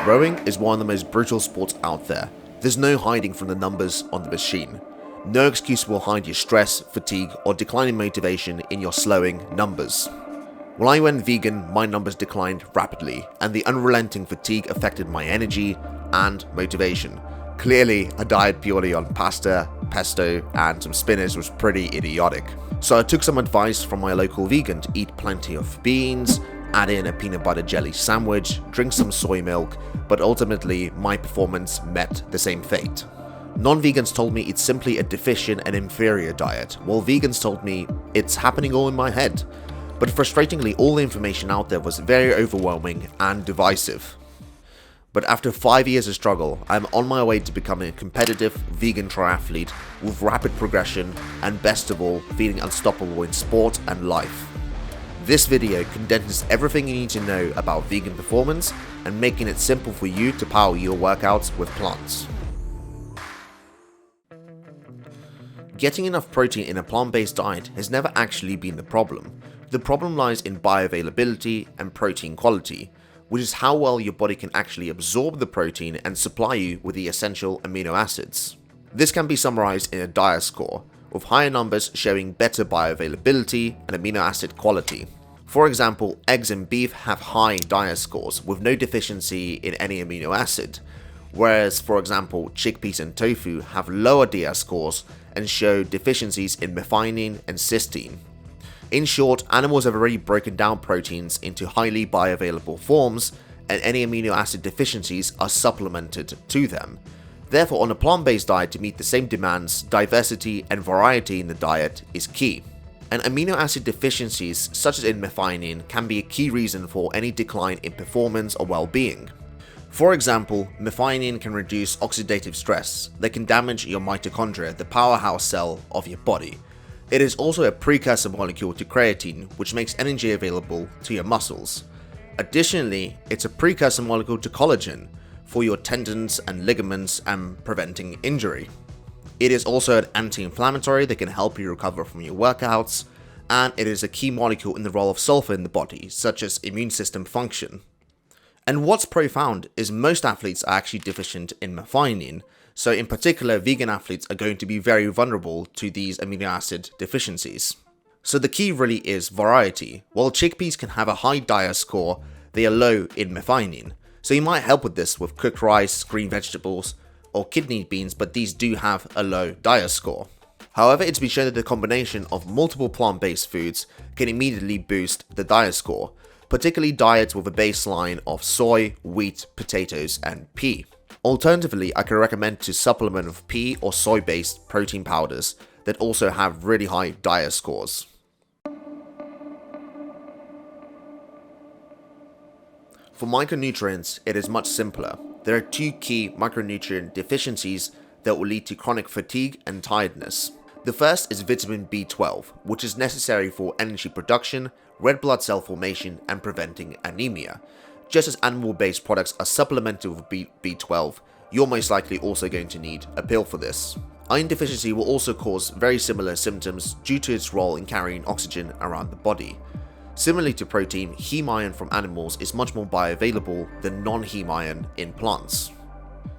Rowing is one of the most brutal sports out there. There's no hiding from the numbers on the machine. No excuse will hide your stress, fatigue, or declining motivation in your slowing numbers. When I went vegan, my numbers declined rapidly, and the unrelenting fatigue affected my energy and motivation. Clearly, a diet purely on pasta, pesto, and some spinach was pretty idiotic. So I took some advice from my local vegan to eat plenty of beans, add in a peanut butter jelly sandwich, drink some soy milk, but ultimately my performance met the same fate. Non-vegans told me it's simply a deficient and inferior diet, while vegans told me it's happening all in my head. But frustratingly, all the information out there was very overwhelming and divisive. But after 5 years of struggle, I'm on my way to becoming a competitive vegan triathlete with rapid progression and best of all, feeling unstoppable in sport and life. This video condenses everything you need to know about vegan performance and making it simple for you to power your workouts with plants. Getting enough protein in a plant-based diet has never actually been the problem. The problem lies in bioavailability and protein quality, which is how well your body can actually absorb the protein and supply you with the essential amino acids. This can be summarized in a diet score, with higher numbers showing better bioavailability and amino acid quality. For example, eggs and beef have high diet scores with no deficiency in any amino acid, whereas for example chickpeas and tofu have lower diet scores and show deficiencies in methionine and cysteine. In short, animals have already broken down proteins into highly bioavailable forms, and any amino acid deficiencies are supplemented to them. Therefore, on a plant-based diet to meet the same demands, diversity and variety in the diet is key. And amino acid deficiencies, such as in methionine, can be a key reason for any decline in performance or well-being. For example, methionine can reduce oxidative stress that can damage your mitochondria, the powerhouse cell of your body. It is also a precursor molecule to creatine, which makes energy available to your muscles. Additionally, it's a precursor molecule to collagen for your tendons and ligaments and preventing injury. It is also an anti-inflammatory that can help you recover from your workouts, and it is a key molecule in the role of sulfur in the body, such as immune system function. And what's profound is most athletes are actually deficient in methionine, so in particular vegan athletes are going to be very vulnerable to these amino acid deficiencies. So the key really is variety. While chickpeas can have a high diet score, they are low in methionine. So you might help with this with cooked rice, green vegetables, or kidney beans, but these do have a low diet score. However, it's been shown that the combination of multiple plant-based foods can immediately boost the diet score, particularly diets with a baseline of soy, wheat, potatoes, and pea. Alternatively, I can recommend to supplement with pea or soy-based protein powders that also have really high diet scores. For micronutrients, it is much simpler. There are two key micronutrient deficiencies that will lead to chronic fatigue and tiredness. The first is vitamin B12, which is necessary for energy production, red blood cell formation, and preventing anemia. Just as animal-based products are supplemented with B12, you're most likely also going to need a pill for this. Iron deficiency will also cause very similar symptoms due to its role in carrying oxygen around the body. Similarly to protein, heme iron from animals is much more bioavailable than non-heme iron in plants.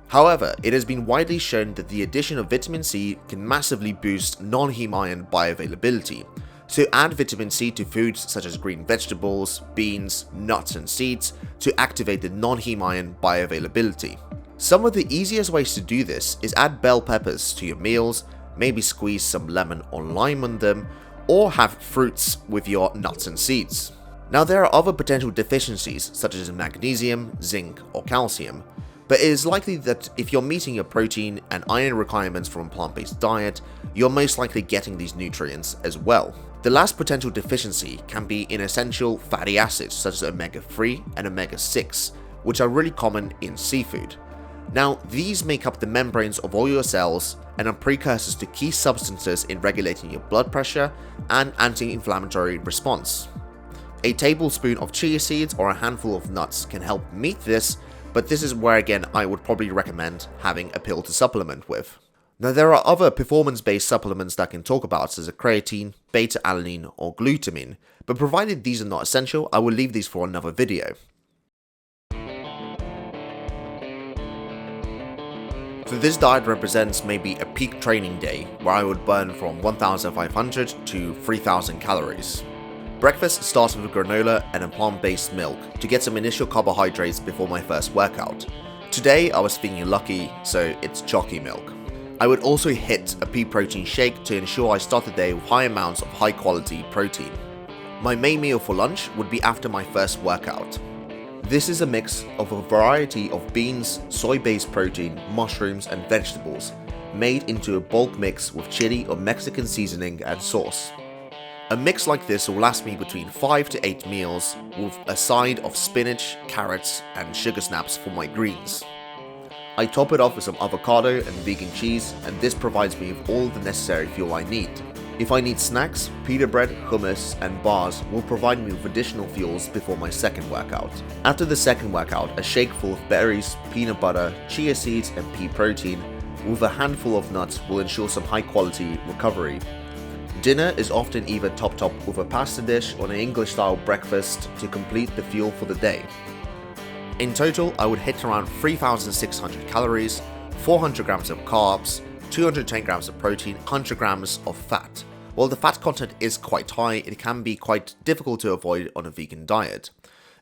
However, it has been widely shown that the addition of vitamin C can massively boost non-heme iron bioavailability. So add vitamin C to foods such as green vegetables, beans, nuts and seeds to activate the non-heme iron bioavailability. Some of the easiest ways to do this is add bell peppers to your meals, maybe squeeze some lemon or lime on them, or have fruits with your nuts and seeds. Now there are other potential deficiencies such as magnesium, zinc or calcium, but it is likely that if you're meeting your protein and iron requirements from a plant-based diet, you're most likely getting these nutrients as well. The last potential deficiency can be in essential fatty acids such as omega-3 and omega-6, which are really common in seafood. Now, these make up the membranes of all your cells and are precursors to key substances in regulating your blood pressure and anti-inflammatory response. A tablespoon of chia seeds or a handful of nuts can help meet this, but this is where again I would probably recommend having a pill to supplement with. Now there are other performance-based supplements that I can talk about such as creatine, beta-alanine or glutamine, but provided these are not essential, I will leave these for another video. So this diet represents maybe a peak training day where I would burn from 1500 to 3000 calories. Breakfast starts with a granola and a plant-based milk to get some initial carbohydrates before my first workout. Today I was feeling lucky, so it's chalky milk. I would also hit a pea protein shake to ensure I start the day with high amounts of high quality protein. My main meal for lunch would be after my first workout. This is a mix of a variety of beans, soy-based protein, mushrooms and vegetables, made into a bulk mix with chili or Mexican seasoning and sauce. A mix like this will last me between 5 to 8 meals, with a side of spinach, carrots and sugar snaps for my greens. I top it off with some avocado and vegan cheese, and this provides me with all the necessary fuel I need. If I need snacks, pita bread, hummus and bars will provide me with additional fuels before my second workout. After the second workout, a shake full of berries, peanut butter, chia seeds and pea protein with a handful of nuts will ensure some high quality recovery. Dinner is often either topped up with a pasta dish or an English style breakfast to complete the fuel for the day. In total, I would hit around 3,600 calories, 400 grams of carbs, 210 grams of protein, 100 grams of fat. While the fat content is quite high, it can be quite difficult to avoid on a vegan diet.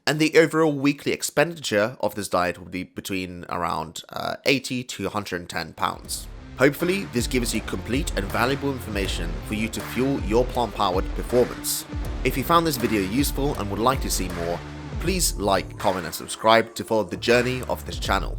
And the overall weekly expenditure of this diet would be between around 80 to 110 pounds. Hopefully, this gives you complete and valuable information for you to fuel your plant-powered performance. If you found this video useful and would like to see more, please like, comment and subscribe to follow the journey of this channel.